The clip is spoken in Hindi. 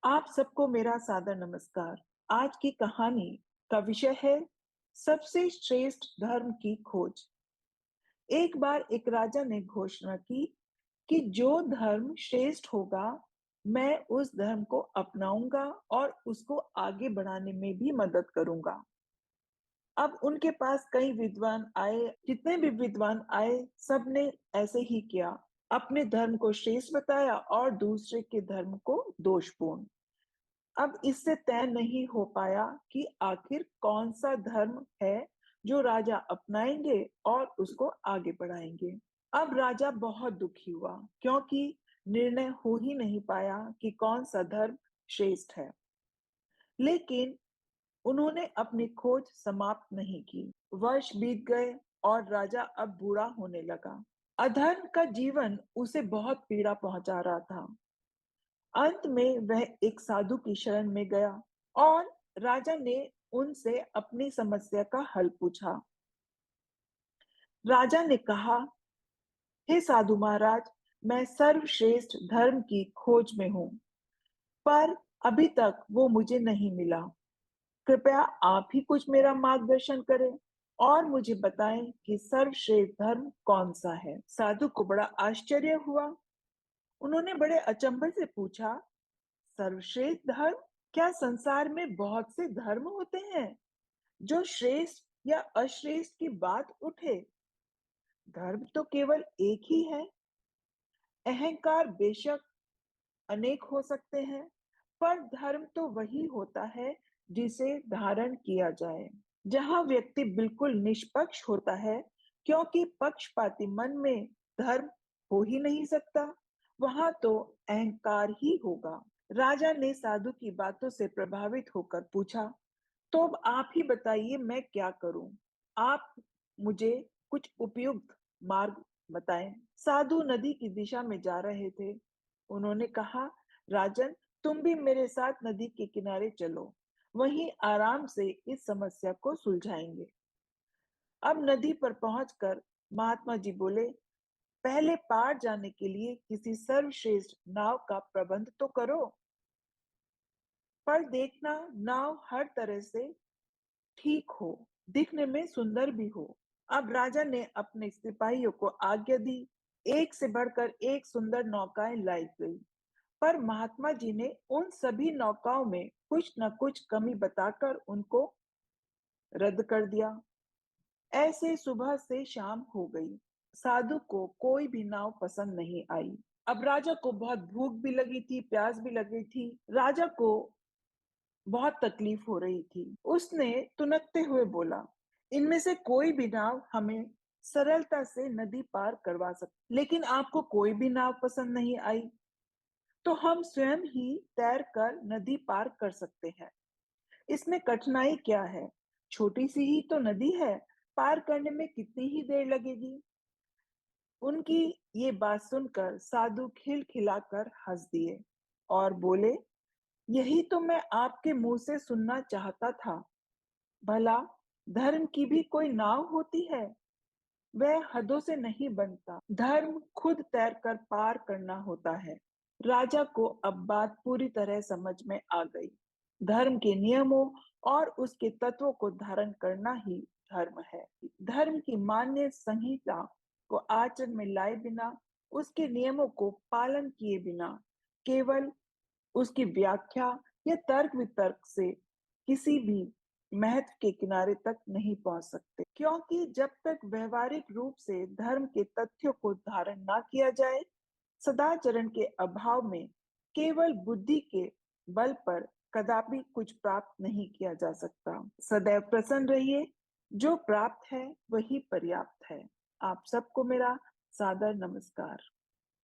आप सबको मेरा सादर नमस्कार। आज की कहानी का विषय है सबसे श्रेष्ठ धर्म की खोज। एक बार एक राजा ने घोषणा की कि जो धर्म श्रेष्ठ होगा, मैं उस धर्म को अपनाऊंगा और उसको आगे बढ़ाने में भी मदद करूंगा। अब उनके पास कई विद्वान आए, जितने भी विद्वान आए, सबने ऐसे ही किया। अपने धर्म को श्रेष्ठ बताया और दूसरे के धर्म को दोषपूर्ण। अब इससे तय नहीं हो पाया कि आखिर कौन सा धर्म है जो राजा अपनाएंगे और उसको आगे बढ़ाएंगे। अब राजा बहुत दुखी हुआ क्योंकि निर्णय हो ही नहीं पाया कि कौन सा धर्म श्रेष्ठ है। लेकिन उन्होंने अपनी खोज समाप्त नहीं की। वर्ष बीत गए और राजा अब बूढ़ा होने लगा। अधर्म का जीवन उसे बहुत पीड़ा पहुंचा रहा था। अंत में वह एक साधु की शरण में गया और राजा ने उनसे अपनी समस्या का हल पूछा। राजा ने कहा, हे साधु महाराज, मैं सर्वश्रेष्ठ धर्म की खोज में हूँ, पर अभी तक वो मुझे नहीं मिला। कृपया आप ही कुछ मेरा मार्गदर्शन करें और मुझे बताएं कि सर्वश्रेष्ठ धर्म कौन सा है। साधु को बड़ा आश्चर्य हुआ। उन्होंने बड़े अचंभे से पूछा, सर्वश्रेष्ठ धर्म? क्या संसार में बहुत से धर्म होते हैं जो श्रेष्ठ या अश्रेष्ठ की बात उठे? धर्म तो केवल एक ही है। अहंकार बेशक अनेक हो सकते हैं, पर धर्म तो वही होता है जिसे धारण किया जाए। जहां व्यक्ति बिल्कुल निष्पक्ष होता है, क्योंकि पक्षपाती मन में धर्म हो ही नहीं सकता, वहां तो अहंकार ही होगा। राजा ने साधु की बातों से प्रभावित होकर पूछा, तो अब आप ही बताइए, मैं क्या करूं? आप मुझे कुछ उपयुक्त मार्ग बताएं। साधु नदी की दिशा में जा रहे थे। उन्होंने कहा, राजन, तुम भी मेरे साथ नदी के किनारे चलो, वहीं आराम से इस समस्या को सुलझाएंगे। अब नदी पर पहुंचकर महात्मा जी बोले, पहले पार जाने के लिए किसी सर्वश्रेष्ठ नाव का प्रबंध तो करो, पर देखना नाव हर तरह से ठीक हो, दिखने में सुंदर भी हो। अब राजा ने अपने सिपाहियों को आज्ञा दी। एक से बढ़कर एक सुंदर नौकाएं लाई गई, पर महात्मा जी ने उन सभी नौकाओं में कुछ न कुछ कमी बताकर उनको रद्द कर दिया। ऐसे सुबह से शाम हो गई। साधु को कोई भी नाव पसंद नहीं आई। अब राजा को बहुत भूख भी लगी थी, प्यास भी लगी थी। राजा को बहुत तकलीफ हो रही थी। उसने तुनकते हुए बोला, इनमें से कोई भी नाव हमें सरलता से नदी पार करवा सकती, लेकिन आपको कोई भी नाव पसंद नहीं आई, तो हम स्वयं ही तैर कर नदी पार कर सकते हैं। इसमें कठिनाई क्या है? छोटी सी ही तो नदी है, पार करने में कितनी ही देर लगेगी। उनकी ये बात सुनकर साधु खिलखिलाकर हंस दिए और बोले, यही तो मैं आपके मुंह से सुनना चाहता था। भला धर्म की भी कोई नाव होती है? वह हदों से नहीं बनता। धर्म खुद तैर कर पार करना होता है। राजा को अब बात पूरी तरह समझ में आ गई। धर्म के नियमों और उसके तत्वों को धारण करना ही धर्म है। धर्म की मान्य संहिता को आचरण में लाए बिना, उसके नियमों को पालन किए बिना, केवल उसकी व्याख्या या तर्क वितर्क से किसी भी महत्व के किनारे तक नहीं पहुंच सकते, क्योंकि जब तक व्यवहारिक रूप से धर्म के तथ्यों को धारण ना किया जाए, सदाचरण के अभाव में केवल बुद्धि के बल पर कदापि कुछ प्राप्त नहीं किया जा सकता। सदैव प्रसन्न रहिए, जो प्राप्त है वही पर्याप्त है। आप सबको मेरा सादर नमस्कार।